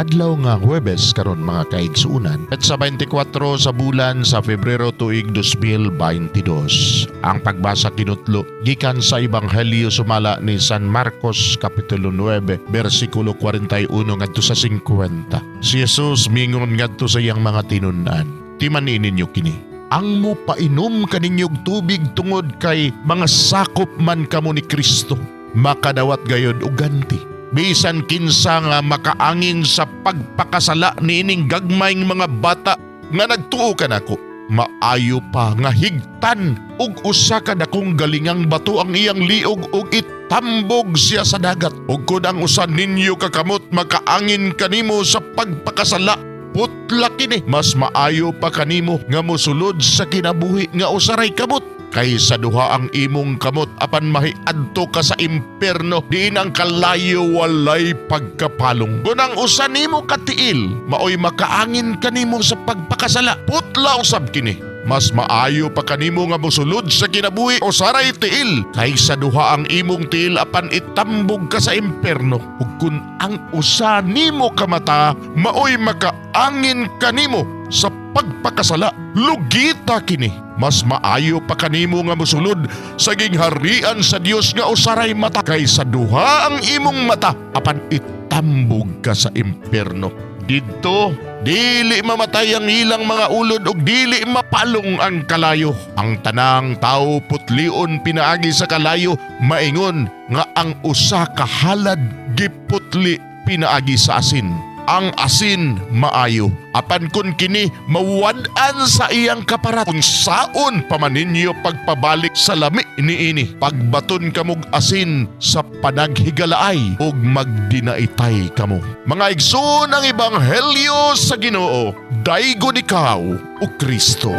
adlaw nga Huwebes karon mga kaigsuunan at sa 24 sa bulan sa Febrero tuig 2022. Ang pagbasa kinutlo gikan sa Ebanghelyo sumala ni San Marcos Kapitulo 9 versikulo 41 ngadto sa 50. Si Jesus mingon ngadto sa iyang mga tinud-an, "Timanin ninyo kini. Ang mo painom kaninyog tubig tungod kay mga sakop man kamo ni Kristo, makadawat gayod og ganti. Bisan kinsa nga makaangin sa pagpakasala niining gagmayng mga bata nga nagtuo kanako, maayo pa nga higtan og usa ka dakong galingang bato ang iyang liog ug itambog siya sa dagat. Ug kun ang usa ninyo kakamot makaangin kanimo sa pagpakasala, putla kini, mas maayo pa kanimo nga mosulod sa kinabuhi nga usaray kamot kaysa duha ang imong kamot apan mahiadto ka sa impierno diin ang kalayo walay pagkapalong. Kung ang usa nimo katiil maoy makaangin kanimo sa pagpakasala, putla usab kini, mas maayo pa kanimo nga mosulod sa kinabuhi o saray tiil kaysa duha ang imong tiil apan itambog ka sa impierno. Ug kun ang usa nimo kamata maoy makaangin kanimo sa pagpakasala, lugita kini, mas maayo pa kanimo nga mosulod sa gingharian sa Dios nga usaray mata kaysa duha ang imong mata apan itambog ka sa impierno. Didto dili mamatay ang ilang mga ulod ug dili mapalong ang kalayo. Ang tanang tao putlion pinaagi sa kalayo, maingon nga ang usa ka halad giputli pinaagi sa asin. Ang asin maayo, apan kun kini mawad-an sa iyang kaparat, kung saon pa man ninyo pagpabalik sa lami niini, pagbaton kamog asin sa panaghigalaay ug magdinaitay kamo. Mga igsoon ang Ebanghelyo sa Ginoo, daygon ikaw o Kristo.